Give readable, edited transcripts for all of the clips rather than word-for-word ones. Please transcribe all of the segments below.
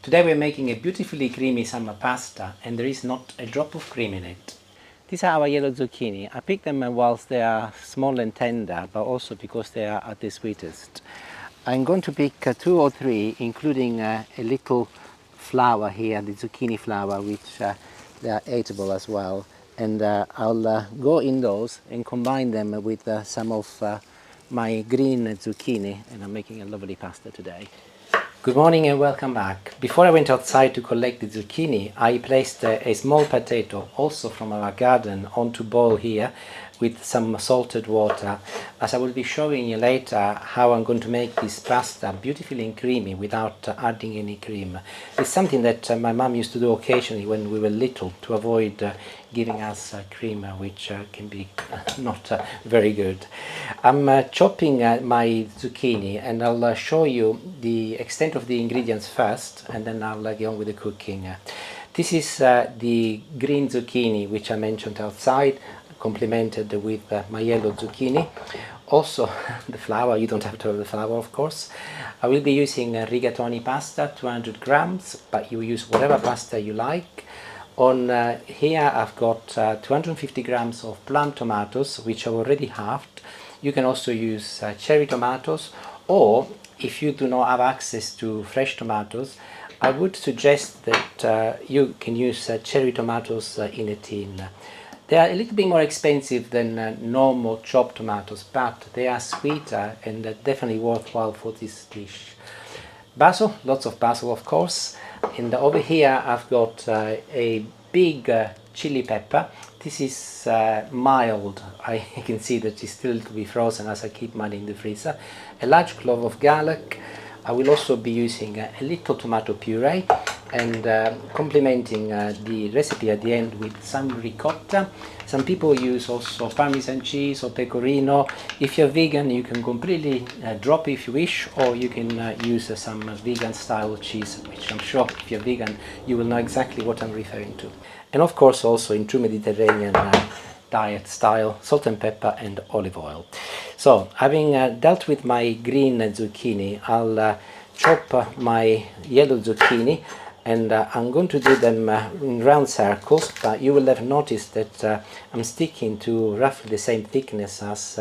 Today we're making a beautifully creamy summer pasta and there is not a drop of cream in it. These are our yellow zucchini. I pick them whilst they are small and tender, but also because they are at the sweetest. I'm going to pick 2 or 3, including a little flower here, the zucchini flower, which they are eatable as well. And I'll go in those and combine them with some of my green zucchini, and I'm making a lovely pasta today. Good morning and welcome back. Before I went outside to collect the zucchini, I placed a small potato, also from our garden, onto boil here with some salted water, as I will be showing you later how I'm going to make this pasta beautifully and creamy without adding any cream. It's something that my mum used to do occasionally when we were little to avoid giving us cream, which can be not very good. I'm chopping my zucchini and I'll show you the extent of the ingredients first, and then I'll get on with the cooking. This is the green zucchini which I mentioned outside, complemented with my yellow zucchini. Also the flour, you don't have to have the flour of course. I will be using rigatoni pasta, 200 grams, but you use whatever pasta you like. On here I've got 250 grams of plum tomatoes, which I've already halved. You can also use cherry tomatoes, or if you do not have access to fresh tomatoes, I would suggest that you can use cherry tomatoes in a tin. They are a little bit more expensive than normal chopped tomatoes, but they are sweeter and definitely worthwhile for this dish. Basil, lots of basil of course. And over here I've got a big chili pepper. This is mild. I can see that it's still to be frozen as I keep mine in the freezer. A large clove of garlic. I will also be using a little tomato puree and complementing the recipe at the end with some ricotta. Some people use also Parmesan cheese or pecorino. If you're vegan, you can completely drop it if you wish, or you can use some vegan style cheese, which I'm sure if you're vegan you will know exactly what I'm referring to. And of course also in true Mediterranean diet style, salt and pepper and olive oil. So having dealt with my green zucchini, I'll chop my yellow zucchini, and I'm going to do them in round circles, but you will have noticed that I'm sticking to roughly the same thickness as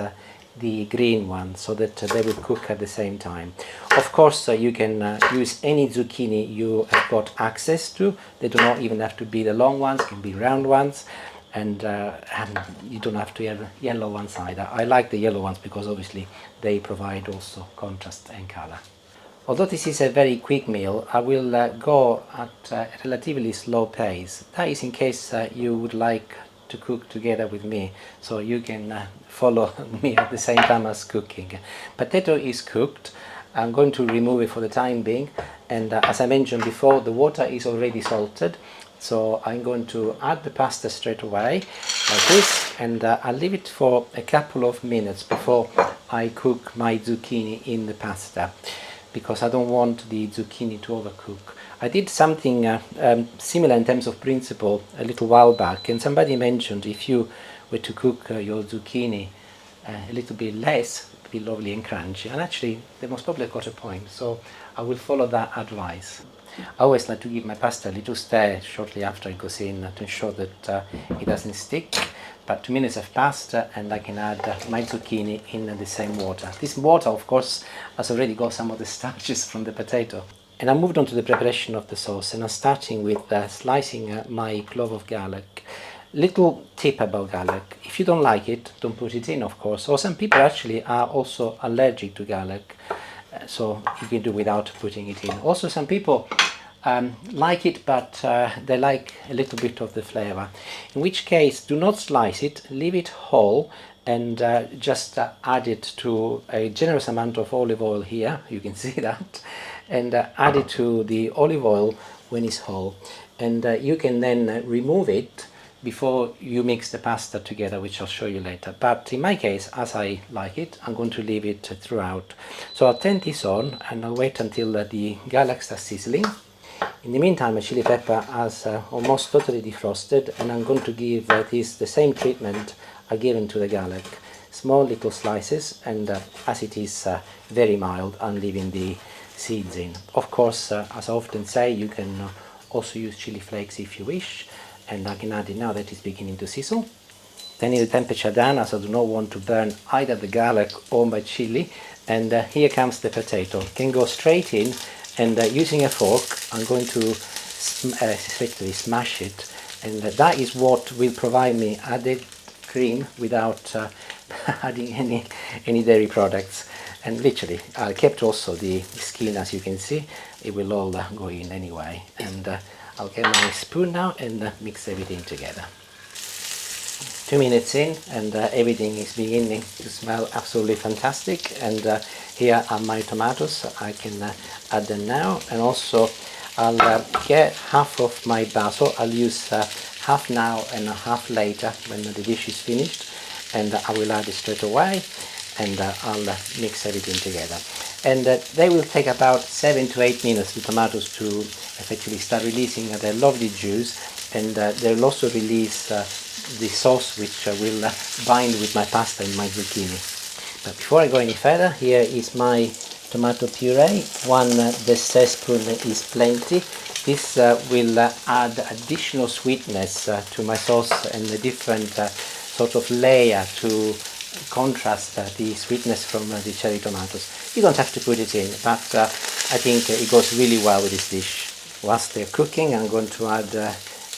the green one, so that they will cook at the same time. Of course you can use any zucchini you have got access to. They do not even have to be the long ones, can be round ones. And you don't have to have yellow ones either. I like the yellow ones because obviously they provide also contrast and color. Although this is a very quick meal, I will go at a relatively slow pace. That is in case you would like to cook together with me, so you can follow me at the same time as cooking. Potato is cooked. I'm going to remove it for the time being, and as I mentioned before, the water is already salted. So I'm going to add the pasta straight away like this, and I'll leave it for a couple of minutes before I cook my zucchini in the pasta, because I don't want the zucchini to overcook. I did something similar in terms of principle a little while back, and somebody mentioned if you were to cook your zucchini a little bit less, it would be lovely and crunchy, and actually they most probably got a point, so I will follow that advice. I always like to give my pasta a little stir shortly after it goes in to ensure that it doesn't stick. But 2 minutes have passed and I can add my zucchini in the same water. This water of course has already got some of the starches from the potato. And I moved on to the preparation of the sauce, and I'm starting with slicing my clove of garlic. Little tip about garlic: if you don't like it, don't put it in of course, or some people actually are also allergic to garlic. So you can do without putting it in. Also some people like it, but they like a little bit of the flavor, in which case do not slice it, leave it whole, and just add it to a generous amount of olive oil here, you can see that, and add it to the olive oil when it's whole, and you can then remove it before you mix the pasta together, which I'll show you later. But in my case, as I like it, I'm going to leave it throughout. So I'll turn this on and I'll wait until the garlic starts sizzling. In the meantime, my chili pepper has almost totally defrosted, and I'm going to give this the same treatment I've given to the garlic. Small little slices, and as it is very mild, I'm leaving the seeds in. Of course, as I often say, you can also use chili flakes if you wish, and I can add it now that it's beginning to sizzle. Turning the temperature down, as I do not want to burn either the garlic or my chili. And here comes the potato. Can go straight in, and using a fork I'm going to effectively smash it, and that is what will provide me added cream without adding any dairy products. And literally I kept also the skin, as you can see. It will all go in anyway, and I'll get my spoon now and mix everything together. 2 minutes in, and everything is beginning to smell absolutely fantastic. And here are my tomatoes. I can add them now, and also I'll get half of my basil. I'll use half now and half later when the dish is finished, and I will add it straight away, and I'll mix everything together. And they will take about 7 to 8 minutes, the tomatoes, to effectively start releasing their lovely juice, and they'll also release the sauce which will bind with my pasta and my zucchini. But before I go any further, here is my tomato puree. 1 dessertspoon is plenty. This will add additional sweetness to my sauce, and a different sort of layer to contrast the sweetness from the cherry tomatoes. You don't have to put it in, but I think it goes really well with this dish. Whilst they're cooking, I'm going to add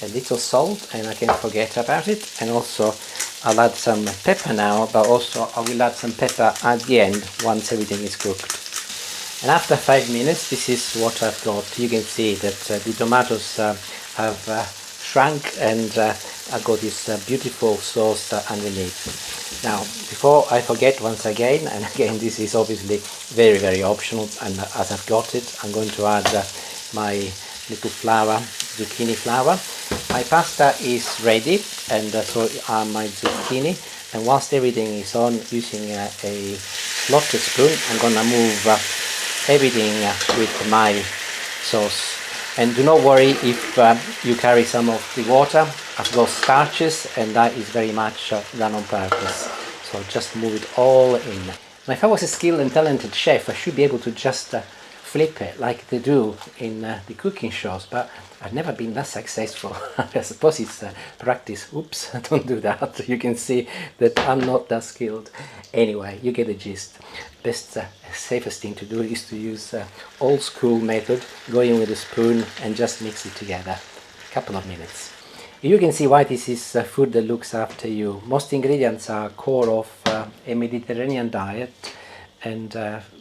a little salt, and I can forget about it. And also I'll add some pepper now, but also I will add some pepper at the end once everything is cooked. And after 5 minutes, this is what I've got. You can see that the tomatoes have shrunk, and I've got this beautiful sauce underneath. Now, before I forget once again, and again this is obviously very, very optional, and as I've got it, I'm going to add my little flour, zucchini flour. My pasta is ready, and so are my zucchini. And whilst everything is on, using a slotted spoon, I'm gonna move everything with my sauce. And do not worry if you carry some of the water. I've got starches, and that is very much done on purpose. So just move it all in. Now, if I was a skilled and talented chef, I should be able to just flip it like they do in the cooking shows, but I've never been that successful. I suppose it's practice. Oops, don't do that. You can see that I'm not that skilled. Anyway, you get the gist. Best, safest thing to do is to use old school method, go in with a spoon and just mix it together. A couple of minutes. You can see why this is food that looks after you. Most ingredients are core of a Mediterranean diet, and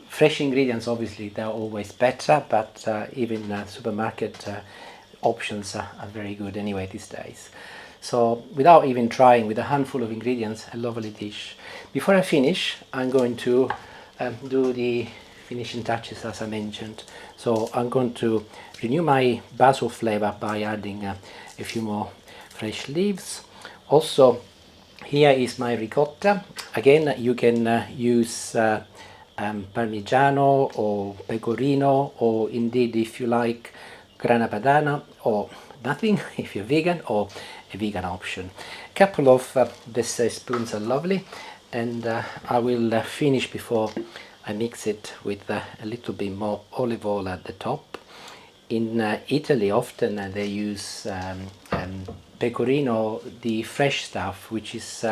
fresh ingredients, obviously, they're always better, but even supermarket options are very good anyway these days. So without even trying, with a handful of ingredients, a lovely dish. Before I finish, I'm going to do the finishing touches, as I mentioned. So I'm going to renew my basil flavor by adding a few more fresh leaves. Also, here is my ricotta. Again, you can use Parmigiano or Pecorino, or indeed, if you like, Grana Padano, or nothing if you're vegan, or a vegan option. A couple of dessert spoons are lovely, and I will finish before I mix it with a little bit more olive oil at the top. In Italy, often they use pecorino, the fresh stuff, which is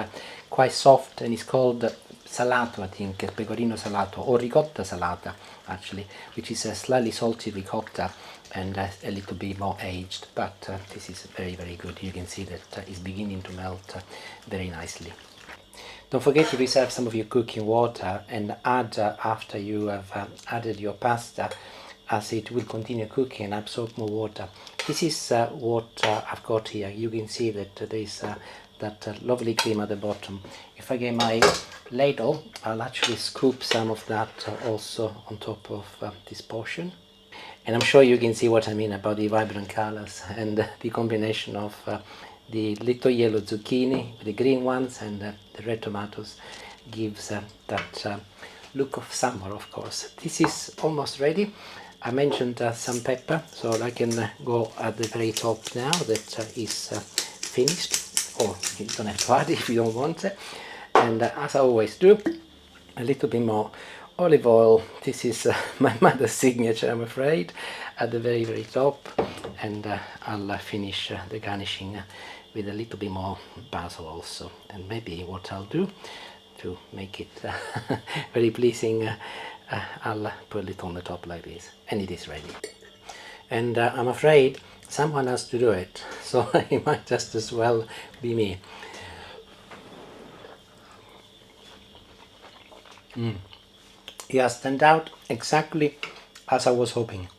quite soft, and it's called salato, I think, pecorino salato, or ricotta salata, actually, which is a slightly salty ricotta and a little bit more aged, but this is very, very good. You can see that it's beginning to melt very nicely. Don't forget to reserve some of your cooking water and add after you have added your pasta, as it will continue cooking and absorb more water. This is what I've got here. You can see that there is that lovely cream at the bottom. If I get my ladle, I'll actually scoop some of that also on top of this portion. And I'm sure you can see what I mean about the vibrant colors and the combination of the little yellow zucchini, the green ones, and the red tomatoes gives that look of summer, of course. This is almost ready. I mentioned some pepper, so I can go at the very top now that is finished, or you don't have to add it if you don't want it. And as I always do, a little bit more Olive oil, this is my mother's signature, I'm afraid, at the very, very top. And I'll finish the garnishing with a little bit more basil also. And maybe what I'll do to make it very pleasing, I'll put it on the top like this. And it is ready. And I'm afraid someone has to do it, so it might just as well be me. It has turned out exactly as I was hoping.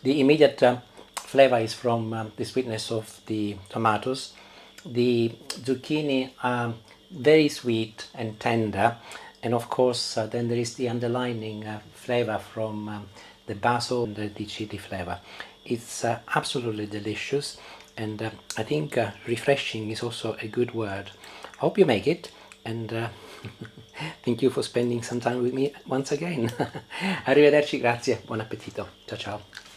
The immediate flavor is from the sweetness of the tomatoes. The zucchini are very sweet and tender, and of course then there is the underlining flavor from the basil and the chili flavor. It's absolutely delicious, and I think refreshing is also a good word. I hope you make it, and thank you for spending some time with me once again. Arrivederci, grazie, buon appetito, ciao ciao.